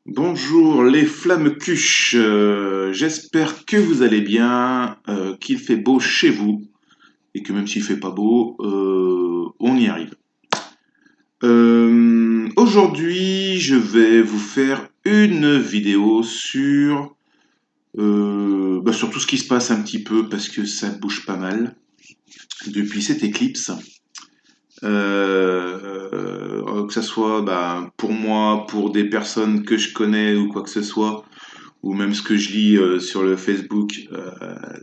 Bonjour les flammes cuches, j'espère que vous allez bien, qu'il fait beau chez vous et que même s'il fait pas beau, on y arrive. Aujourd'hui, je vais vous faire une vidéo sur tout ce qui se passe un petit peu parce que ça bouge pas mal depuis cette éclipse. Que ça soit pour moi, pour des personnes que je connais ou quoi que ce soit, ou même ce que je lis sur le Facebook,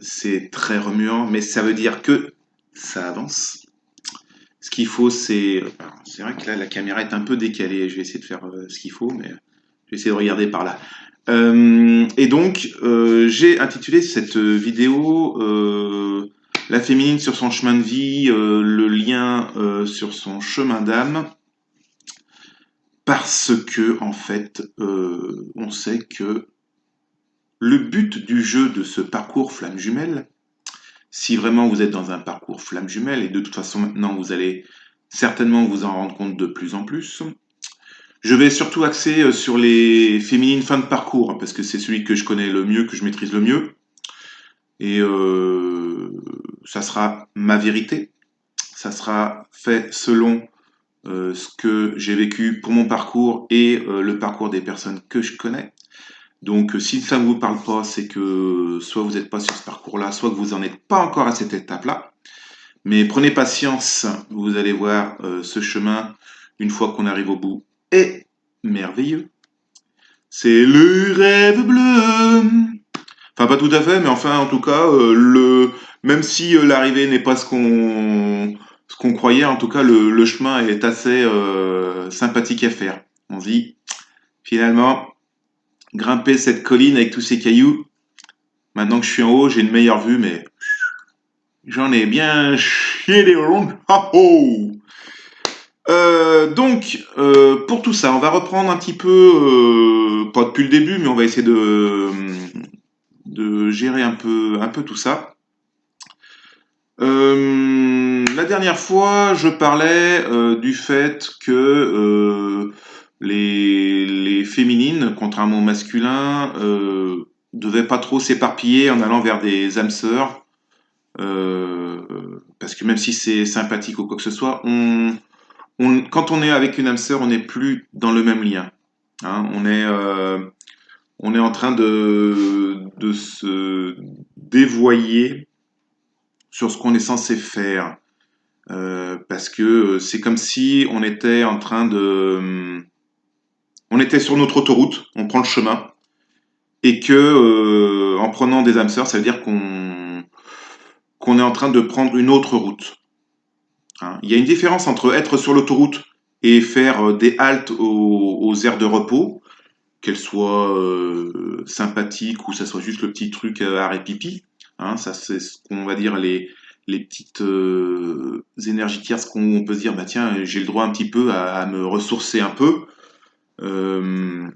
c'est très remuant, mais ça veut dire que ça avance. Ce qu'il faut, c'est vrai que là, la caméra est un peu décalée. Je vais essayer de faire ce qu'il faut, mais je vais essayer de regarder par là. Et donc, j'ai intitulé cette vidéo La féminine sur son chemin de vie, le lien sur son chemin d'âme, parce que, en fait, on sait que le but du jeu de ce parcours flamme jumelle, si vraiment vous êtes dans un parcours flamme jumelle, et de toute façon maintenant vous allez certainement vous en rendre compte de plus en plus, je vais surtout axer sur les féminines fin de parcours, parce que c'est celui que je connais le mieux, que je maîtrise le mieux, et ça sera ma vérité, ça sera fait selon ce que j'ai vécu pour mon parcours et le parcours des personnes que je connais. Donc, si ça ne vous parle pas, c'est que soit vous n'êtes pas sur ce parcours-là, soit que vous n'en êtes pas encore à cette étape-là. Mais prenez patience, vous allez voir, ce chemin, une fois qu'on arrive au bout, est merveilleux. C'est le rêve bleu. Enfin, pas tout à fait, mais enfin, en tout cas, même si l'arrivée n'est pas ce qu'on croyait, en tout cas, le chemin est assez sympathique à faire. On se dit, finalement, grimper cette colline avec tous ces cailloux, maintenant que je suis en haut, j'ai une meilleure vue, mais j'en ai bien chié des rondes. Ah oh. Pour tout ça, on va reprendre un petit peu, pas depuis le début, mais on va essayer de gérer un peu tout ça. La dernière fois, je parlais du fait que les féminines, contrairement aux masculins, devaient pas trop s'éparpiller en allant vers des âmes sœurs. Parce que même si c'est sympathique ou quoi que ce soit, quand on est avec une âme sœur, on n'est plus dans le même lien. Hein. On est en train de se dévoyer sur ce qu'on est censé faire. Parce que c'est comme si on était en train on était sur notre autoroute, on prend le chemin, et que en prenant des âmes sœurs, ça veut dire qu'on est en train de prendre une autre route. Hein. Il y a une différence entre être sur l'autoroute et faire des haltes aux aires de repos, qu'elles soient sympathiques ou ça soit juste le petit truc arrêt pipi. Hein, ça, c'est ce qu'on va dire les petites énergies tierces qu'on on peut se dire, bah tiens, j'ai le droit un petit peu à me ressourcer un peu. Euh,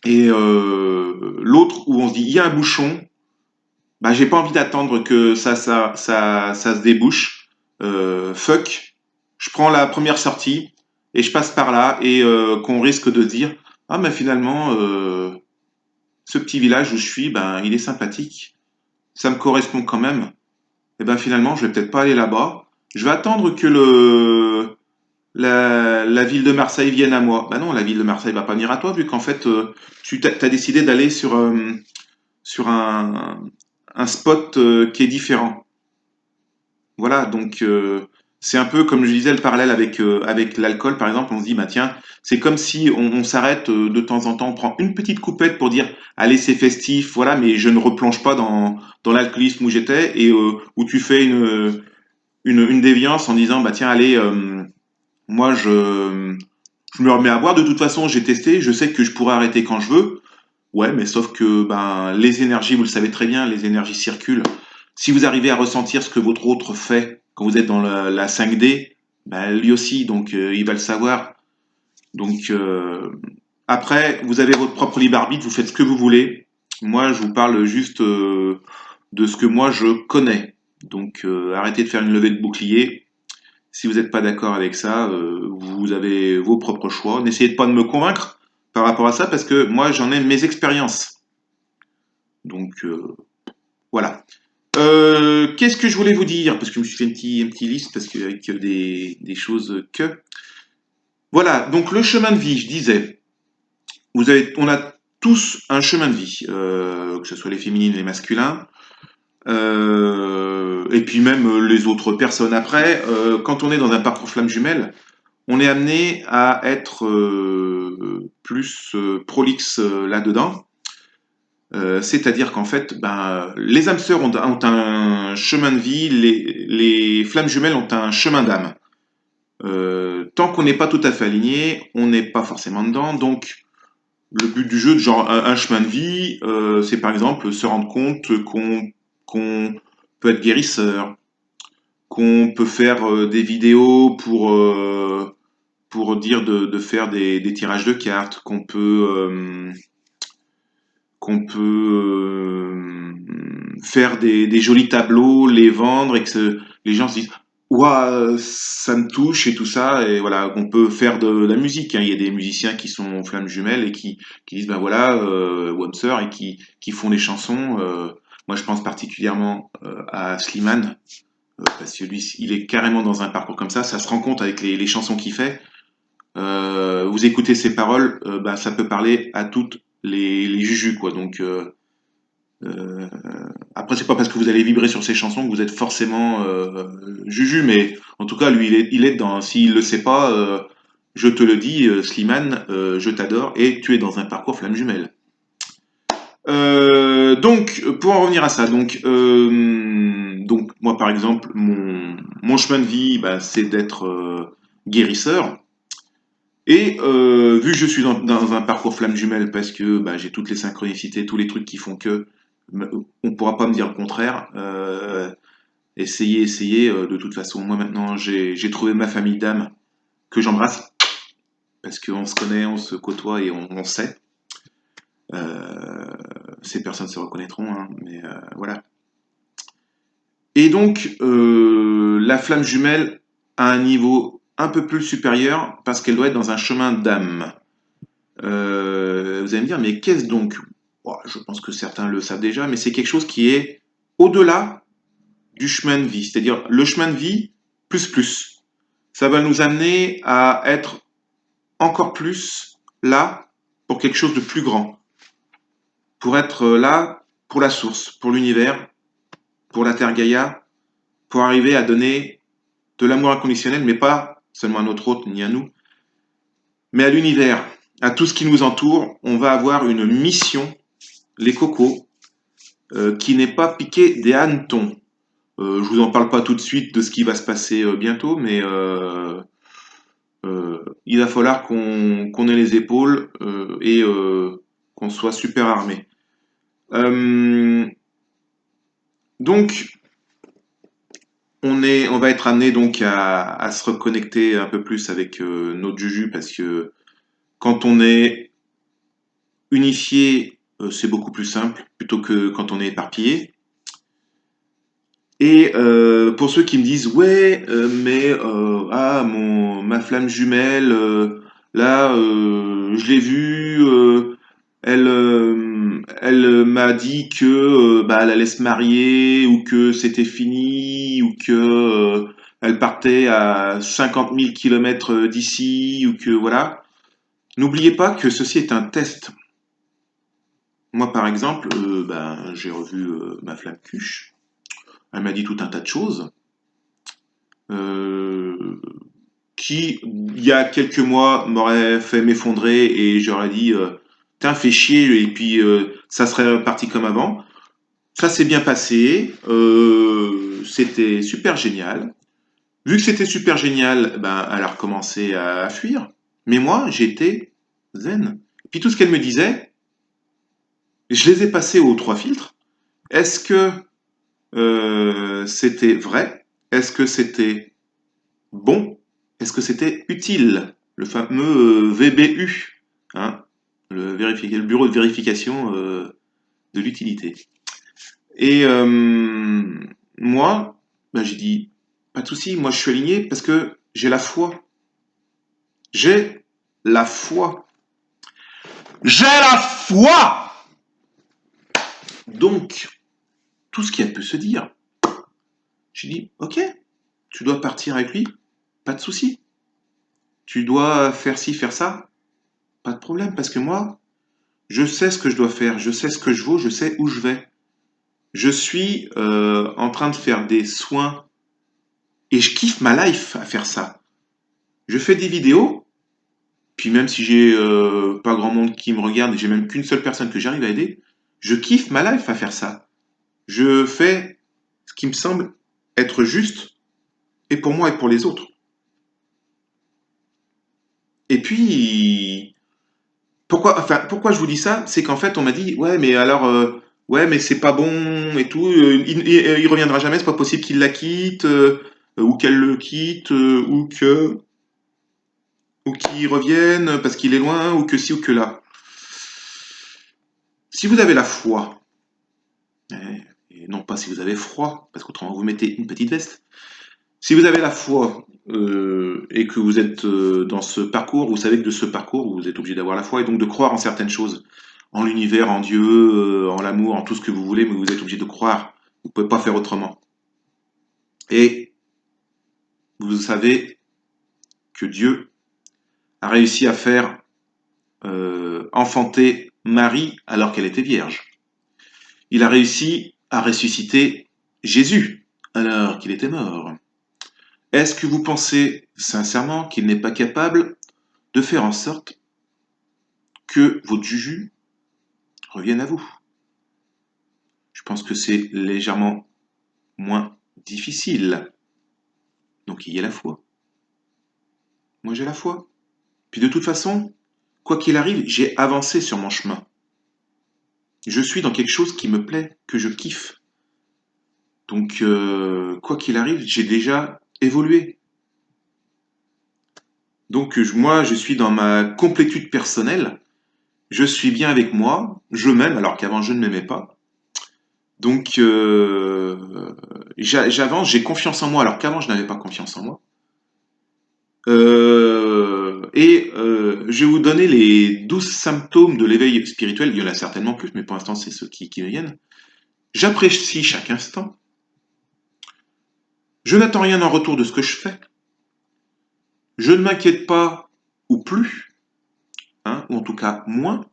L'autre où on se dit, il y a un bouchon, bah j'ai pas envie d'attendre que ça se débouche. Fuck, je prends la première sortie et je passe par là et qu'on risque de dire, ah mais finalement, ce petit village où je suis, ben il est sympathique, ça me correspond quand même. Et ben finalement, je vais peut-être pas aller là-bas. Je vais attendre que la ville de Marseille vienne à moi. Ben non, la ville de Marseille va pas venir à toi vu qu'en fait, tu as décidé d'aller sur un spot qui est différent. Voilà, donc c'est un peu comme je disais le parallèle avec l'alcool par exemple, on se dit bah tiens, c'est comme si on s'arrête de temps en temps, on prend une petite coupette pour dire allez c'est festif, voilà, mais je ne replonge pas dans l'alcoolisme où j'étais et où tu fais une déviance en disant bah tiens allez moi je me remets à boire, de toute façon j'ai testé, je sais que je pourrais arrêter quand je veux. Ouais, mais sauf que ben les énergies, vous le savez très bien, les énergies circulent. Si vous arrivez à ressentir ce que votre autre fait quand vous êtes dans la 5D, ben lui aussi, donc il va le savoir. Donc après, vous avez votre propre libre arbitre, vous faites ce que vous voulez. Moi, je vous parle juste de ce que moi je connais. Donc arrêtez de faire une levée de bouclier. Si vous n'êtes pas d'accord avec ça, vous avez vos propres choix. N'essayez pas de me convaincre, par rapport à ça parce que moi j'en ai mes expériences. Donc voilà. Qu'est-ce que je voulais vous dire? Parce que je me suis fait une petite liste parce qu'avec des choses que. Voilà, donc le chemin de vie, je disais, on a tous un chemin de vie, que ce soit les féminines, les masculins, et puis même les autres personnes après. Quand on est dans un parcours flamme jumelle, on est amené à être plus prolixe là-dedans. C'est-à-dire qu'en fait, ben, les âmes sœurs ont un chemin de vie, les flammes jumelles ont un chemin d'âme. Tant qu'on n'est pas tout à fait aligné, on n'est pas forcément dedans. Donc, le but du jeu, genre un chemin de vie, c'est par exemple se rendre compte qu'on peut être guérisseur, qu'on peut faire des vidéos pour dire de faire des tirages de cartes, qu'on peut faire des jolis tableaux, les vendre et que les gens se disent ouah, ça me touche et tout ça. Et voilà, on peut faire de la musique, hein. Il y a des musiciens qui sont flammes jumelles et qui disent ben voilà, Womser et qui font des chansons. Moi, je pense particulièrement à Slimane parce que lui, il est carrément dans un parcours comme ça se rend compte avec les chansons qu'il fait. Vous écoutez ses paroles, bah, ça peut parler à toutes les jujus, quoi. Donc, euh, après, c'est pas parce que vous allez vibrer sur ses chansons que vous êtes forcément juju, mais en tout cas, lui, il est dans. S'il le sait pas, je te le dis, Slimane, je t'adore et tu es dans un parcours flamme jumelle. Donc, pour en revenir à ça, donc moi, par exemple, mon chemin de vie, bah, c'est d'être guérisseur. Et vu que je suis dans un parcours flamme jumelle parce que bah, j'ai toutes les synchronicités, tous les trucs qui font que on ne pourra pas me dire le contraire. Essayez. De toute façon, moi maintenant, j'ai trouvé ma famille d'âmes que j'embrasse parce qu'on se connaît, on se côtoie et on sait. Euh, Ces personnes se reconnaîtront, hein, mais voilà. Et donc, la flamme jumelle a un niveau un peu plus supérieur parce qu'elle doit être dans un chemin d'âme. Vous allez me dire, mais qu'est-ce donc? Bon, je pense que certains le savent déjà, mais c'est quelque chose qui est au-delà du chemin de vie. C'est-à-dire le chemin de vie plus plus. Ça va nous amener à être encore plus là pour quelque chose de plus grand. Pour être là pour la source, pour l'univers, pour la Terre Gaïa, pour arriver à donner de l'amour inconditionnel, mais pas seulement à notre hôte ni à nous, mais à l'univers, à tout ce qui nous entoure. On va avoir une mission, les cocos, qui n'est pas piqué des hannetons. Je vous en parle pas tout de suite de ce qui va se passer bientôt, mais il va falloir qu'on ait les épaules et qu'on soit super armé. Euh, donc, on va être amené donc à se reconnecter un peu plus avec notre Juju parce que quand on est unifié, c'est beaucoup plus simple plutôt que quand on est éparpillé. Et pour ceux qui me disent ouais, mais ma flamme jumelle, là, je l'ai vue, elle m'a dit que bah, elle allait se marier ou que c'était fini ou que elle partait à 50 000 kilomètres d'ici ou que voilà. N'oubliez pas que ceci est un test. Moi, par exemple, ben, j'ai revu ma flamme cuche. Elle m'a dit tout un tas de choses. euh, qui, il y a quelques mois, m'aurait fait m'effondrer et j'aurais dit Tiens, fais chier, et puis ça serait reparti comme avant. Ça s'est bien passé, c'était super génial. Vu que c'était super génial, ben, elle a recommencé à fuir. Mais moi, j'étais zen. Puis tout ce qu'elle me disait, je les ai passés aux trois filtres. Est-ce que c'était vrai? Est-ce que c'était bon, est-ce que c'était utile? Le fameux VBU, hein, le bureau de vérification de l'utilité. Et moi, ben, j'ai dit, pas de souci, moi je suis aligné parce que j'ai la foi. J'ai la foi. J'ai la foi. Donc, tout ce qui peut se dire, j'ai dit, ok, tu dois partir avec lui, pas de souci. Tu dois faire ci, faire ça, pas de problème, parce que moi, je sais ce que je dois faire, je sais ce que je vaux, je sais où je vais. Je suis en train de faire des soins et je kiffe ma life à faire ça. Je fais des vidéos, puis même si j'ai pas grand monde qui me regarde et j'ai même qu'une seule personne que j'arrive à aider, je kiffe ma life à faire ça. Je fais ce qui me semble être juste et pour moi et pour les autres. Et puis, pourquoi je vous dis ça? C'est qu'en fait, on m'a dit, ouais, mais alors, ouais, mais c'est pas bon et tout, il reviendra jamais, c'est pas possible qu'il la quitte, ou qu'elle le quitte, ou qu'il revienne parce qu'il est loin, ou que ci ou que là. Si vous avez la foi, et non pas si vous avez froid, parce qu'autrement vous mettez une petite veste. Si vous avez la foi et que vous êtes dans ce parcours, vous savez que de ce parcours, vous êtes obligé d'avoir la foi et donc de croire en certaines choses, en l'univers, en Dieu, en l'amour, en tout ce que vous voulez, mais vous êtes obligé de croire. Vous ne pouvez pas faire autrement. Et vous savez que Dieu a réussi à faire enfanter Marie alors qu'elle était vierge. Il a réussi à ressusciter Jésus alors qu'il était mort. Est-ce que vous pensez sincèrement qu'il n'est pas capable de faire en sorte que votre juju revienne à vous? Je pense que c'est légèrement moins difficile. Donc ayez la foi. Moi j'ai la foi. Puis de toute façon, quoi qu'il arrive, j'ai avancé sur mon chemin. Je suis dans quelque chose qui me plaît, que je kiffe. Donc quoi qu'il arrive, j'ai déjà évolué. Donc moi je suis dans ma complétude personnelle. Je suis bien avec moi. Je m'aime alors qu'avant je ne m'aimais pas. Donc j'avance, j'ai confiance en moi alors qu'avant je n'avais pas confiance en moi. Je vais vous donner les 12 symptômes de l'éveil spirituel. Il y en a certainement plus, mais pour l'instant, c'est ceux qui me viennent. J'apprécie chaque instant. Je n'attends rien en retour de ce que je fais. Je ne m'inquiète pas ou plus, hein, ou en tout cas moins,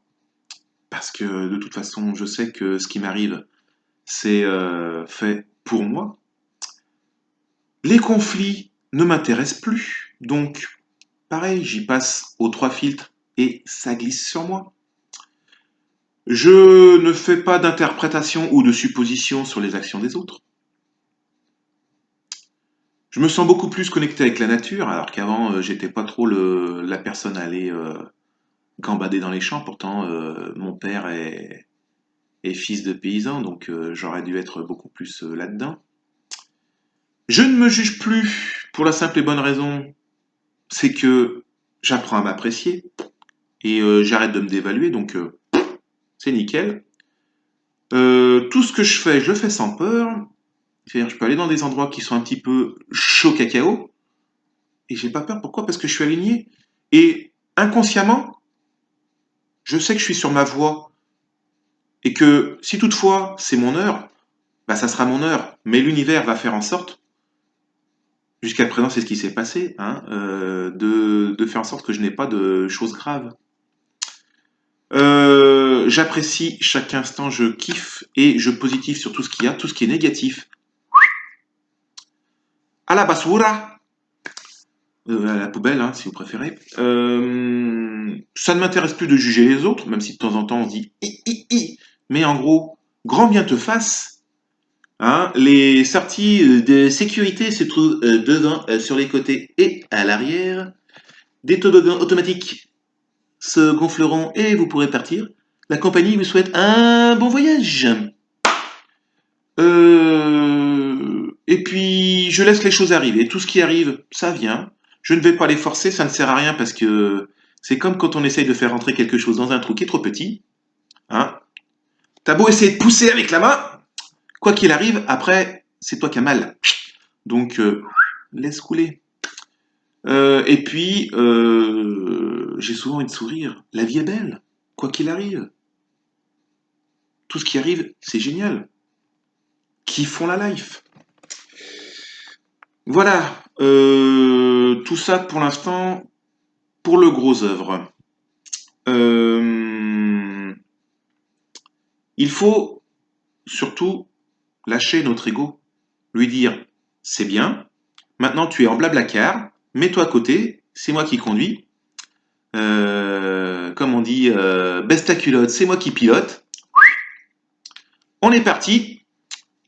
parce que de toute façon, je sais que ce qui m'arrive, c'est fait pour moi. Les conflits ne m'intéressent plus, donc pareil, j'y passe aux 3 filtres et ça glisse sur moi. Je ne fais pas d'interprétation ou de supposition sur les actions des autres. Je me sens beaucoup plus connecté avec la nature, alors qu'avant, j'étais pas trop la personne à aller gambader dans les champs. Pourtant, mon père est fils de paysan, donc j'aurais dû être beaucoup plus là-dedans. Je ne me juge plus pour la simple et bonne raison, c'est que j'apprends à m'apprécier et j'arrête de me dévaluer, donc c'est nickel. Tout ce que je le fais sans peur. C'est-à-dire, je peux aller dans des endroits qui sont un petit peu chaud cacao et j'ai pas peur. Pourquoi? Parce que je suis aligné. Et inconsciemment, je sais que je suis sur ma voie et que si toutefois c'est mon heure, bah ça sera mon heure. Mais l'univers va faire en sorte, jusqu'à présent c'est ce qui s'est passé, hein, de faire en sorte que je n'ai pas de choses graves. J'apprécie chaque instant, je kiffe et je positive sur tout ce qu'il y a, tout ce qui est négatif. À la basura, à la poubelle, hein, si vous préférez. Ça ne m'intéresse plus de juger les autres, même si de temps en temps on se dit hi. Mais en gros, grand bien te fasse. Hein, les sorties de sécurité se trouvent devant, sur les côtés et à l'arrière. Des toboggans automatiques se gonfleront et vous pourrez partir. La compagnie vous souhaite un bon voyage. Et puis, je laisse les choses arriver. Tout ce qui arrive, ça vient. Je ne vais pas les forcer, ça ne sert à rien parce que c'est comme quand on essaye de faire rentrer quelque chose dans un trou qui est trop petit. Hein. T'as beau essayer de pousser avec la main, quoi qu'il arrive, après, c'est toi qui as mal. Donc, laisse couler. Et puis, j'ai souvent envie de sourire. La vie est belle. quoi qu'il arrive. Tout ce qui arrive, c'est génial. Kiffons la life. Voilà, tout ça pour l'instant, pour le gros œuvre. Euh, il faut surtout lâcher notre ego, lui dire, c'est bien, maintenant tu es en blablacar, mets-toi à côté, c'est moi qui conduis. Comme on dit, baisse ta culotte, c'est moi qui pilote. On est parti,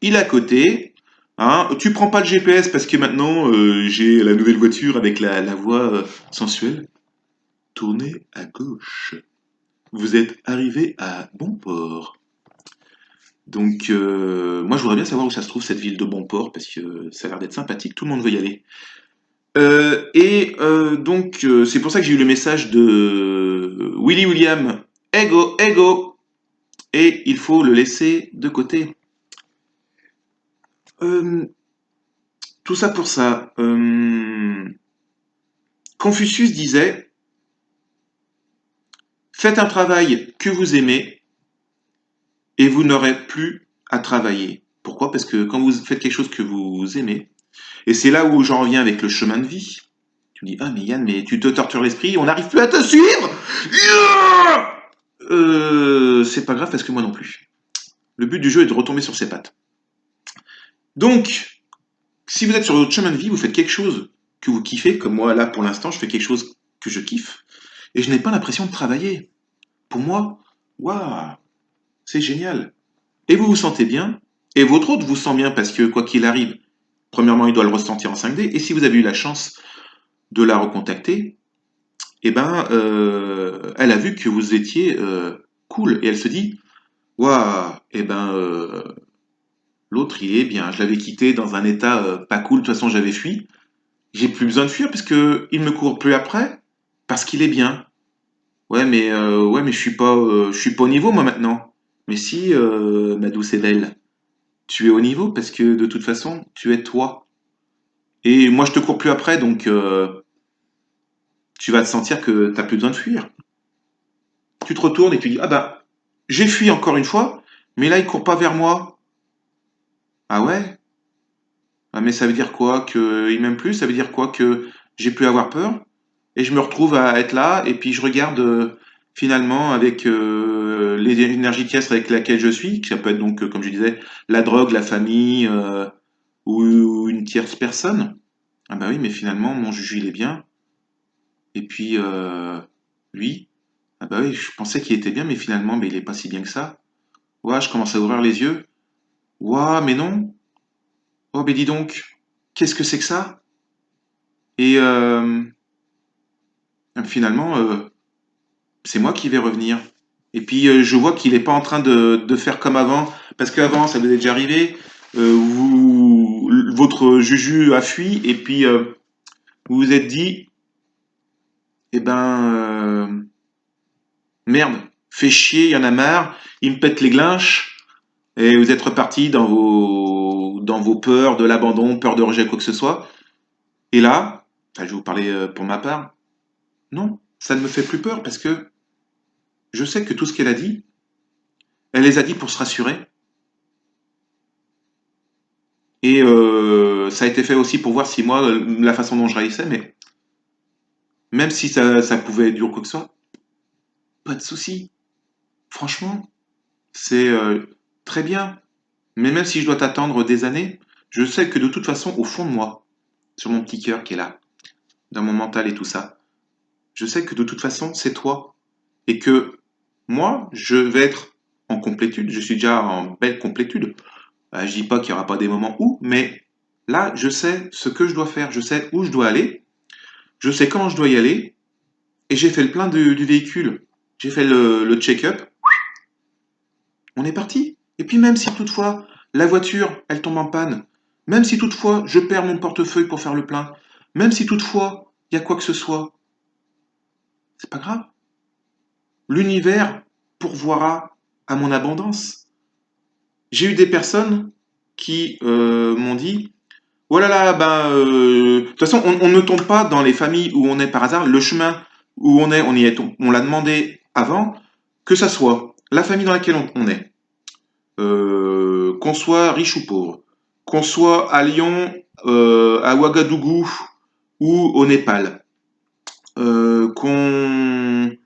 il est à côté. Hein, tu prends pas le GPS parce que maintenant j'ai la nouvelle voiture avec la voix sensuelle. Tournez à gauche. Vous êtes arrivé à Bonport. Donc, moi, je voudrais bien savoir où ça se trouve cette ville de Bonport parce que ça a l'air d'être sympathique. Tout le monde veut y aller. C'est pour ça que j'ai eu le message de Willy William. Ego, ego. Et il faut le laisser de côté. Euh, tout ça pour ça. Confucius disait, faites un travail que vous aimez et vous n'aurez plus à travailler. Pourquoi? Parce que quand vous faites quelque chose que vous aimez, et c'est là où j'en reviens avec le chemin de vie. Tu me dis, ah mais Yann, mais tu te tortures l'esprit, on n'arrive plus à te suivre. C'est pas grave parce que moi non plus. Le but du jeu est de retomber sur ses pattes. Donc, si vous êtes sur votre chemin de vie, vous faites quelque chose que vous kiffez, comme moi là pour l'instant, je fais quelque chose que je kiffe, et je n'ai pas l'impression de travailler. Pour moi, waouh, c'est génial. Et vous vous sentez bien, et votre autre vous sent bien parce que quoi qu'il arrive, premièrement, il doit le ressentir en 5D, et si vous avez eu la chance de la recontacter, eh ben, elle a vu que vous étiez cool, et elle se dit, waouh, eh ben, l'autre il est bien, je l'avais quitté dans un état pas cool, de toute façon j'avais fui, j'ai plus besoin de fuir parce que il me court plus après, parce qu'il est bien. Ouais, mais je suis pas au niveau moi maintenant. Mais si, ma douce et belle, tu es au niveau parce que de toute façon, tu es toi. Et moi, je te cours plus après, donc tu vas te sentir que t'as plus besoin de fuir. Tu te retournes et tu dis, ah bah, j'ai fui encore une fois, mais là, il court pas vers moi. Ah ouais? Ah mais ça veut dire quoi? Que il m'aime plus? Ça veut dire quoi? Que j'ai plus à avoir peur? Et je me retrouve à être là, et puis je regarde finalement avec les énergies terrestres avec laquelle je suis, que ça peut être donc, comme je disais, la drogue, la famille, ou une tierce personne. Ah bah oui, mais finalement, mon Juju, il est bien. Et puis, lui, ah bah oui, je pensais qu'il était bien, mais finalement, mais il est pas si bien que ça. Ouah, je commence à ouvrir les yeux. Ouah, mais non. Oh, mais dis donc, qu'est-ce que c'est que ça? Et finalement, c'est moi qui vais revenir. Et puis je vois qu'il n'est pas en train de faire comme avant, parce qu'avant, ça vous est déjà arrivé, votre Juju a fui, et puis vous vous êtes dit, eh ben, merde, fait chier, il y en a marre, il me pète les glinches, et vous êtes reparti dans vos peurs de l'abandon, peur de rejet, quoi que ce soit. Et là, enfin, je vais vous parler pour ma part, non, ça ne me fait plus peur, parce que je sais que tout ce qu'elle a dit, elle les a dit pour se rassurer. Et ça a été fait aussi pour voir si moi, la façon dont je réagissais, mais même si ça pouvait être dur quoi que ce soit, pas de souci. Franchement, c'est très bien. Mais même si je dois t'attendre des années, je sais que de toute façon, au fond de moi, sur mon petit cœur qui est là, dans mon mental et tout ça, je sais que de toute façon, c'est toi. Et que moi, je vais être en complétude, je suis déjà en belle complétude. Je dis pas qu'il n'y aura pas des moments où, mais là, je sais ce que je dois faire, je sais où je dois aller, je sais quand je dois y aller, et j'ai fait le plein du véhicule. J'ai fait le check-up, on est parti. Et puis même si toutefois la voiture, elle tombe en panne, même si toutefois je perds mon portefeuille pour faire le plein, même si toutefois il y a quoi que ce soit, c'est pas grave. L'univers pourvoira à mon abondance. J'ai eu des personnes qui m'ont dit, oh là là, de toute façon, on ne tombe pas dans les familles où on est par hasard. Le chemin où on est, on y est, on l'a demandé avant. que ça soit la famille dans laquelle on est, qu'on soit riche ou pauvre, qu'on soit à Lyon, à Ouagadougou ou au Népal, qu'on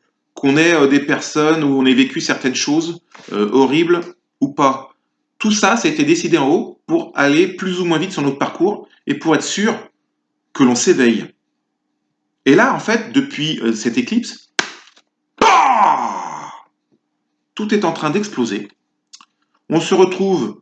ait des personnes où on ait vécu certaines choses horribles ou pas. Tout ça, ça a été décidé en haut pour aller plus ou moins vite sur notre parcours et pour être sûr que l'on s'éveille. Et là, en fait, depuis cette éclipse, tout est en train d'exploser. On se retrouve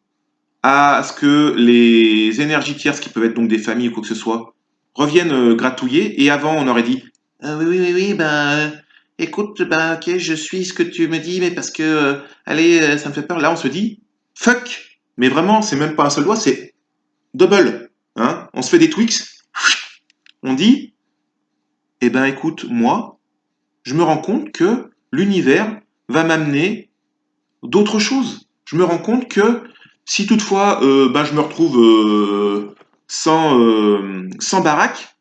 à ce que les énergies tierces, qui peuvent être donc des familles ou quoi que ce soit, reviennent gratouiller. Et avant, on aurait dit oui, ben, écoute, ben, ok, je suis ce que tu me dis, mais parce que, allez, ça me fait peur. Là, on se dit fuck. Mais vraiment, c'est même pas un seul doigt, c'est double. Hein, on se fait des Twix. On dit eh ben, écoute, moi, je me rends compte que l'univers va m'amener d'autres choses. Je me rends compte que si toutefois ben, je me retrouve sans baraque,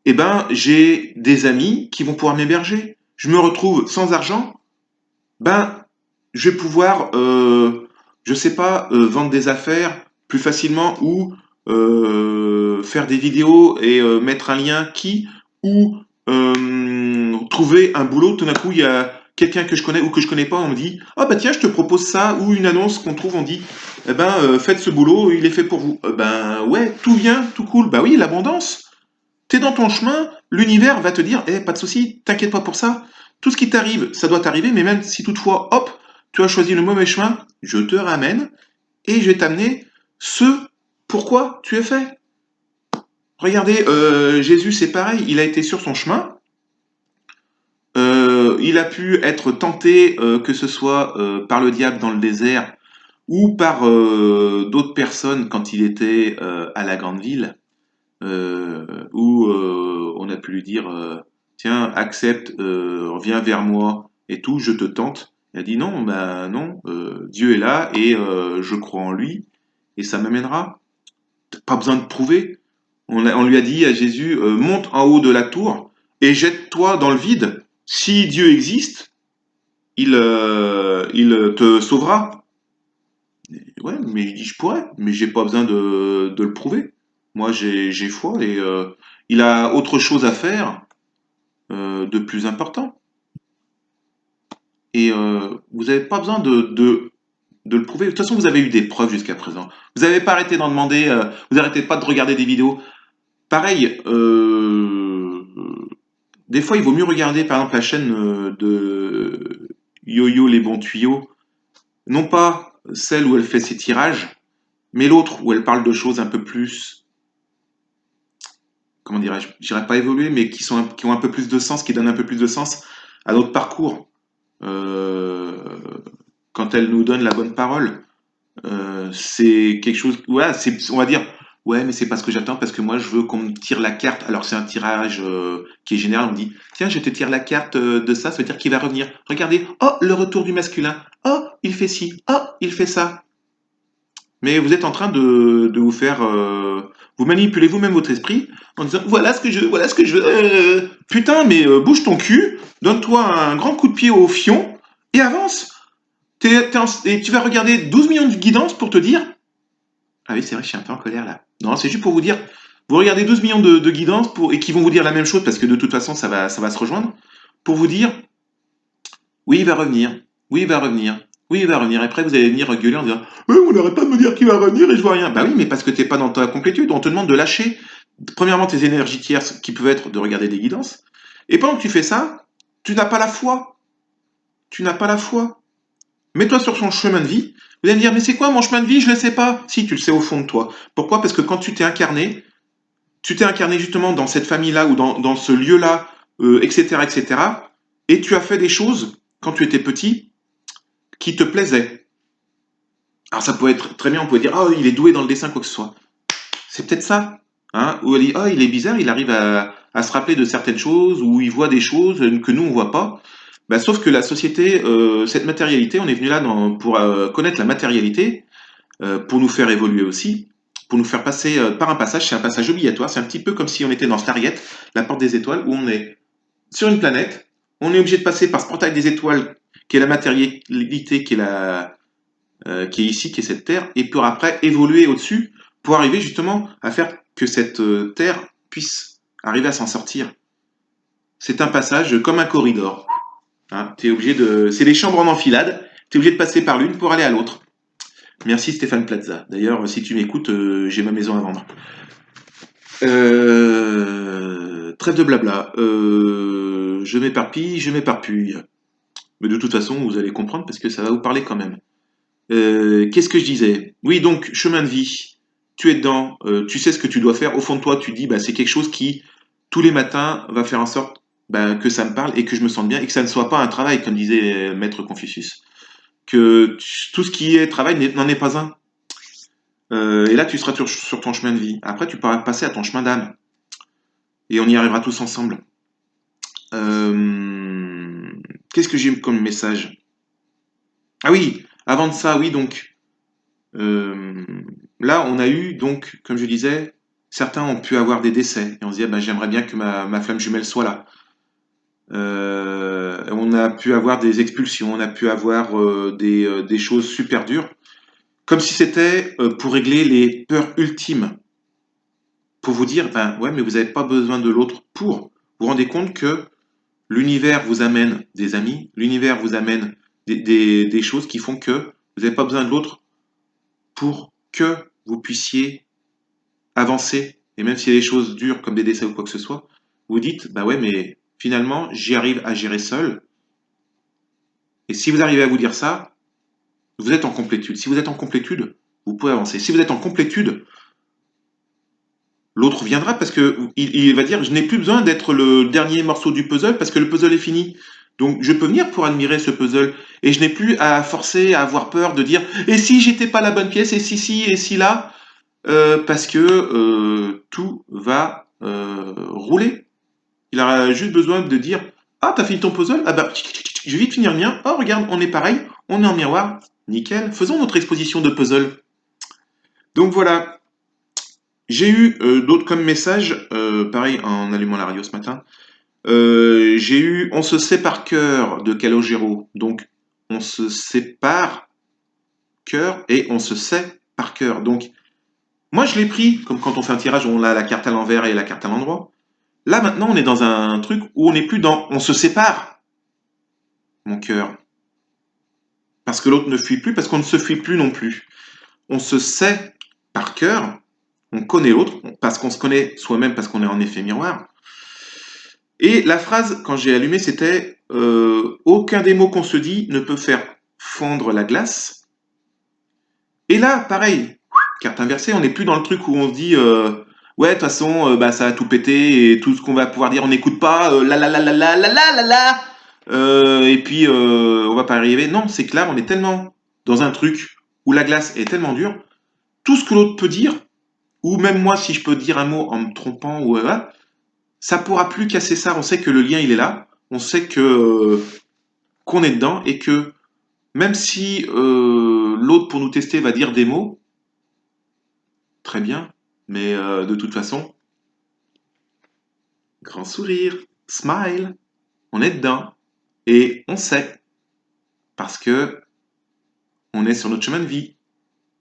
eh ben, j'ai des amis qui vont pouvoir m'héberger. Je me retrouve sans argent, ben, je vais pouvoir, je sais pas, vendre des affaires plus facilement ou faire des vidéos et mettre un lien qui ou trouver un boulot. Tout d'un coup, il y a quelqu'un que je connais ou que je connais pas, on me dit ah bah tiens, je te propose ça ou une annonce qu'on trouve, on dit eh ben faites ce boulot, il est fait pour vous. Ben ouais, tout vient, tout cool. Bah oui, l'abondance. T'es dans ton chemin, l'univers va te dire, eh, pas de souci, t'inquiète pas pour ça. Tout ce qui t'arrive, ça doit t'arriver, mais même si toutefois, hop, tu as choisi le mauvais chemin, je te ramène et je vais t'amener ce pourquoi tu es fait. Regardez, Jésus, c'est pareil, il a été sur son chemin, il a pu être tenté, que ce soit par le diable dans le désert ou par d'autres personnes quand il était à la grande ville. Où on a pu lui dire tiens, accepte, viens vers moi et tout, je te tente. Il a dit non, ben non, Dieu est là et je crois en lui et ça m'amènera. Pas besoin de prouver. On lui a dit à Jésus monte en haut de la tour et jette-toi dans le vide. Si Dieu existe, il te sauvera. Ouais, mais il dit je pourrais, mais j'ai pas besoin de le prouver. Moi, j'ai foi et il a autre chose à faire de plus important. Et vous n'avez pas besoin de le prouver. De toute façon, vous avez eu des preuves jusqu'à présent. Vous n'avez pas arrêté d'en demander, vous n'arrêtez pas de regarder des vidéos. Pareil, des fois, il vaut mieux regarder par exemple la chaîne de Yo-Yo les bons tuyaux, non pas celle où elle fait ses tirages, mais l'autre où elle parle de choses un peu plus, comment dirais-je, je dirais pas évoluer, mais qui ont un peu plus de sens, qui donnent un peu plus de sens à notre parcours. Euh, quand elle nous donne la bonne parole, c'est quelque chose, ouais, on va dire, ouais, mais c'est pas ce que j'attends parce que moi je veux qu'on me tire la carte. Alors c'est un tirage qui est général. On me dit, tiens, je te tire la carte de ça, ça veut dire qu'il va revenir. Regardez, oh, le retour du masculin. Oh, il fait ci. Oh, il fait ça. Mais vous êtes en train de vous faire, vous manipulez vous-même votre esprit en disant voilà ce que je veux, voilà ce que je veux. Putain, mais bouge ton cul, donne-toi un grand coup de pied au fion et avance. Et tu vas regarder 12 millions de guidances pour te dire ah oui, c'est vrai, je suis un peu en colère là. Non, c'est juste pour vous dire vous regardez 12 millions de guidances et qui vont vous dire la même chose parce que de toute façon ça va se rejoindre pour vous dire oui, il va revenir. Oui, il va revenir. Oui, il va revenir. Après, vous allez venir gueuler en disant on n'arrête pas de me dire qu'il va revenir et je vois rien. Bah oui, mais parce que t'es pas dans ta complétude. On te demande de lâcher, premièrement, tes énergies tierces qui peuvent être de regarder des guidances. Et pendant que tu fais ça, tu n'as pas la foi. Tu n'as pas la foi. Mets-toi sur son chemin de vie. Vous allez me dire mais c'est quoi mon chemin de vie? Je ne le sais pas. Si, tu le sais au fond de toi. Pourquoi? Parce que quand tu t'es incarné justement dans cette famille-là ou dans ce lieu-là, etc., etc. Et tu as fait des choses quand tu étais petit qui te plaisait. Alors ça peut être très bien, on peut dire, oh, il est doué dans le dessin, quoi que ce soit. C'est peut-être ça. Hein? Ou elle dit, oh, il est bizarre, il arrive à se rappeler de certaines choses, ou il voit des choses que nous, on voit pas. Bah, sauf que la société, cette matérialité, on est venu là pour connaître la matérialité, pour nous faire évoluer aussi, pour nous faire passer par un passage, c'est un passage obligatoire, c'est un petit peu comme si on était dans Stargate, la porte des étoiles, où on est sur une planète, on est obligé de passer par ce portail des étoiles qui est la matérialité, qui est ici, qui est cette Terre, et pour après évoluer au-dessus, pour arriver justement à faire que cette Terre puisse arriver à s'en sortir. C'est un passage comme un corridor. Hein, c'est des chambres en enfilade, tu es obligé de passer par l'une pour aller à l'autre. Merci Stéphane Plaza. D'ailleurs, si tu m'écoutes, j'ai ma maison à vendre. Trêve de blabla. Je m'éparpille. Mais de toute façon, vous allez comprendre parce que ça va vous parler quand même. Qu'est-ce que je disais? Oui, donc, chemin de vie. Tu es dedans, tu sais ce que tu dois faire. Au fond de toi, tu dis, bah, c'est quelque chose qui, tous les matins, va faire en sorte bah, que ça me parle et que je me sente bien et que ça ne soit pas un travail, comme disait Maître Confucius. Tout ce qui est travail n'en est pas un. Et là, tu seras sur ton chemin de vie. Après, tu pourras passer à ton chemin d'âme. Et on y arrivera tous ensemble. Euh, Qu'est-ce que j'ai comme message? Ah oui, avant de ça, oui, donc, euh, là, on a eu, donc, comme je disais, certains ont pu avoir des décès. Et on se dit, ah ben, j'aimerais bien que ma flamme jumelle soit là. On a pu avoir des expulsions, on a pu avoir des choses super dures. Comme si c'était pour régler les peurs ultimes. Pour vous dire, ben ouais, mais vous n'avez pas besoin de l'autre pour. Vous vous rendez compte que l'univers vous amène des amis, l'univers vous amène des choses qui font que vous n'avez pas besoin de l'autre pour que vous puissiez avancer. Et même s'il y a des choses dures comme des décès ou quoi que ce soit, vous dites, bah ouais, mais finalement, j'y arrive à gérer seul. Et si vous arrivez à vous dire ça, vous êtes en complétude. Si vous êtes en complétude, vous pouvez avancer. Si vous êtes en complétude, l'autre viendra parce que il va dire, je n'ai plus besoin d'être le dernier morceau du puzzle parce que le puzzle est fini. Donc je peux venir pour admirer ce puzzle et je n'ai plus à forcer à avoir peur de dire et si j'étais pas la bonne pièce et si et si là parce que tout va rouler. Il a juste besoin de dire ah t'as fini ton puzzle ah bah je vais vite finir le mien oh regarde on est pareil on est en miroir nickel faisons notre exposition de puzzle. Donc voilà. J'ai eu d'autres comme messages, pareil en allumant la radio ce matin. J'ai eu On se sait par cœur de Calogero. Donc on se sépare cœur et on se sait par cœur. Donc moi je l'ai pris comme quand on fait un tirage où on a la carte à l'envers et la carte à l'endroit. Là maintenant on est dans un truc où on n'est plus dans on se sépare mon cœur. Parce que l'autre ne fuit plus, parce qu'on ne se fuit plus non plus. On se sait par cœur, on connaît l'autre, parce qu'on se connaît soi-même, parce qu'on est en effet miroir. Et la phrase, quand j'ai allumé, c'était aucun des mots qu'on se dit ne peut faire fondre la glace. Et là, pareil, carte inversée, on n'est plus dans le truc où on se dit ouais, de toute façon, bah, ça a tout pété et tout ce qu'on va pouvoir dire, on n'écoute pas, la la la la la la la la la. Et puis, on va pas arriver. Non, c'est que là, on est tellement dans un truc où la glace est tellement dure, tout ce que l'autre peut dire, ou même moi, si je peux dire un mot en me trompant, ou ça pourra plus casser ça. On sait que le lien il est là. On sait que qu'on est dedans et que même si l'autre pour nous tester va dire des mots, très bien, mais de toute façon, grand sourire, smile, on est dedans et on sait parce que on est sur notre chemin de vie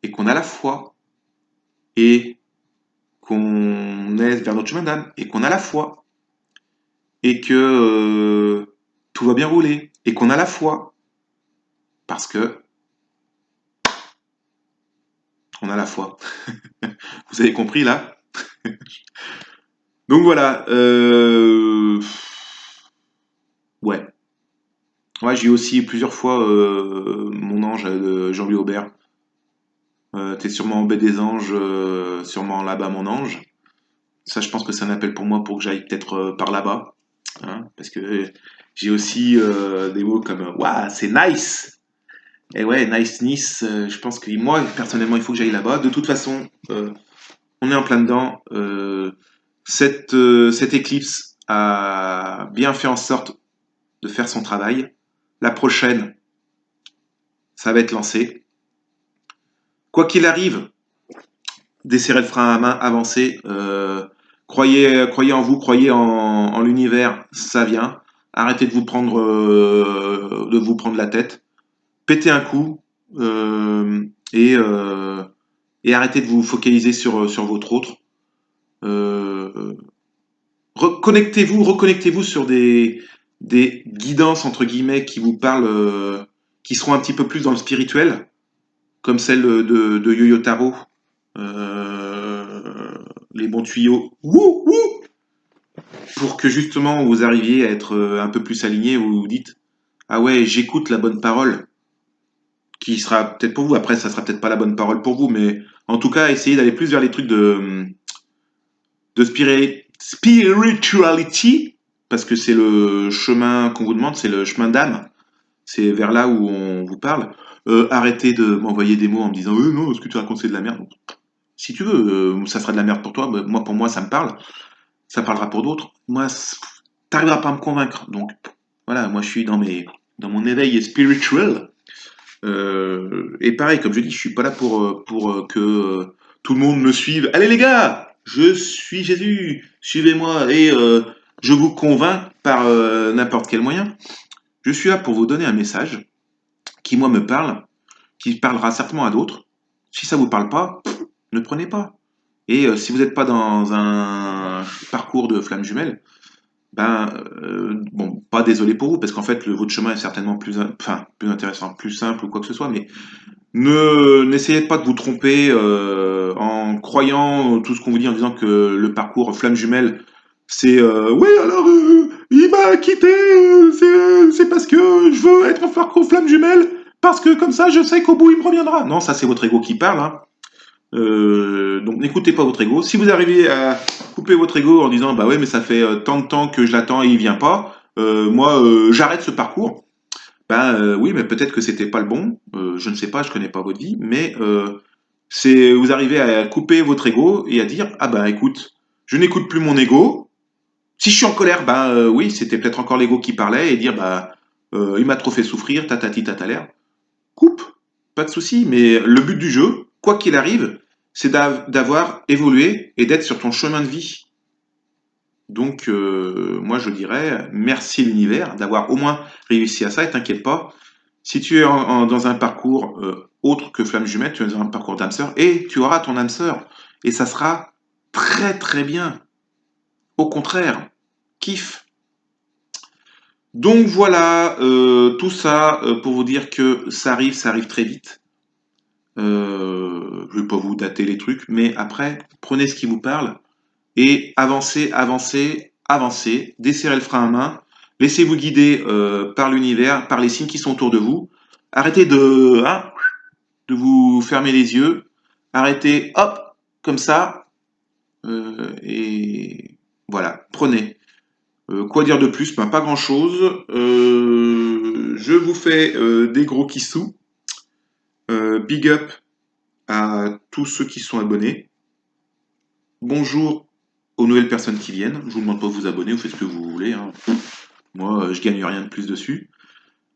et qu'on a la foi et qu'on est vers notre chemin d'âme et qu'on a la foi et que tout va bien rouler et qu'on a la foi parce que on a la foi. Vous avez compris là? Donc voilà. Ouais. Ouais, j'ai eu aussi plusieurs fois mon ange Jean-Louis Aubert. T'es sûrement en baie des anges, sûrement là-bas mon ange. Ça, je pense que c'est un appel pour moi pour que j'aille peut-être par là-bas. Hein, parce que j'ai aussi des mots comme Waouh, c'est nice! Et ouais, nice Nice, je pense que moi, personnellement, il faut que j'aille là-bas. De toute façon, on est en plein dedans. Cette éclipse a bien fait en sorte de faire son travail. La prochaine, ça va être lancé. Quoi qu'il arrive, desserrez le frein à main, avancez. Croyez en vous, croyez en l'univers, ça vient. arrêtez de vous prendre la tête, pétez un coup et arrêtez de vous focaliser sur votre autre. Euh, reconnectez-vous sur des guidances entre guillemets qui vous parlent, qui seront un petit peu plus dans le spirituel, comme celle de Yo-Yo Taro, les bons tuyaux, wouh, wouh, pour que justement vous arriviez à être un peu plus aligné, où vous vous dites ah ouais, j'écoute la bonne parole, qui sera peut-être pour vous. Après, ça sera peut-être pas la bonne parole pour vous, mais en tout cas, essayez d'aller plus vers les trucs de spirituality, parce que c'est le chemin qu'on vous demande, c'est le chemin d'âme. C'est vers là où on vous parle. Arrêtez de m'envoyer des mots en me disant non, ce que tu racontes c'est de la merde. Si tu veux, ça sera de la merde pour toi. Moi, pour moi, ça me parle. Ça parlera pour d'autres. Moi, t'arriveras pas à me convaincre. Donc, voilà, moi, je suis dans mon éveil spirituel. Et pareil, comme je dis, je suis pas là pour que tout le monde me suive. Allez les gars, je suis Jésus, suivez-moi et je vous convainc par n'importe quel moyen. Je suis là pour vous donner un message qui moi me parle, qui parlera certainement à d'autres. Si ça vous parle pas, ne prenez pas. Et si vous n'êtes pas dans un parcours de flamme jumelle, ben bon, pas désolé pour vous parce qu'en fait votre chemin est certainement plus intéressant, plus simple ou quoi que ce soit, mais n'essayez pas de vous tromper en croyant tout ce qu'on vous dit en disant que le parcours flamme jumelle, c'est oui alors il m'a quitté, c'est parce que je veux être en parcours flamme jumelle parce que comme ça je sais qu'au bout il me reviendra. Non, ça c'est votre ego qui parle. Hein. Donc n'écoutez pas votre ego. Si vous arrivez à couper votre ego en disant bah ouais mais ça fait tant de temps que je l'attends et il vient pas, moi j'arrête ce parcours. Ben oui, mais peut-être que c'était pas le bon. Je ne sais pas, je connais pas votre vie, mais c'est vous arrivez à couper votre ego et à dire ah ben écoute, je n'écoute plus mon ego. Si je suis en colère, ben oui, c'était peut-être encore l'ego qui parlait et dire bah il m'a trop fait souffrir, tatati tatalaire. Coupe, pas de souci. Mais le but du jeu, quoi qu'il arrive, c'est d'avoir évolué et d'être sur ton chemin de vie. Donc, moi, je dirais merci l'univers d'avoir au moins réussi à ça. Et t'inquiète pas, si tu es dans un parcours autre que Flamme Jumelle, tu es dans un parcours d'âme sœur et tu auras ton âme sœur. Et ça sera très très bien. Au contraire, kiff. Donc voilà, tout ça pour vous dire que ça arrive très vite. Je vais pas vous dater les trucs, mais après, prenez ce qui vous parle et avancez, avancez, avancez, desserrez le frein à main, laissez-vous guider par l'univers, par les signes qui sont autour de vous. Arrêtez de vous fermer les yeux, arrêtez, hop, comme ça, et voilà, prenez. Quoi dire de plus? Ben, pas grand-chose. Je vous fais des gros kissous. Big up à tous ceux qui sont abonnés. Bonjour aux nouvelles personnes qui viennent. Je vous demande pas de vous abonner, vous faites ce que vous voulez. Hein. Moi, je gagne rien de plus dessus.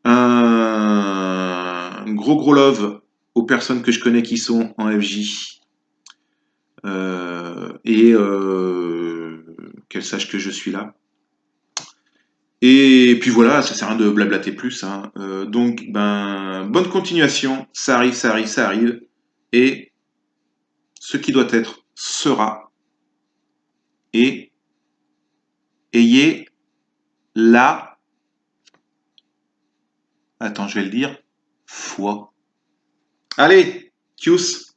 Un gros gros love aux personnes que je connais qui sont en FJ. Et qu'elles sachent que je suis là. Et puis voilà, ça sert à rien de blablater plus. Hein. Donc, ben, bonne continuation. Ça arrive, ça arrive, ça arrive. Et ce qui doit être sera. Et ayez la, attends, je vais le dire, foi. Allez, tchuss!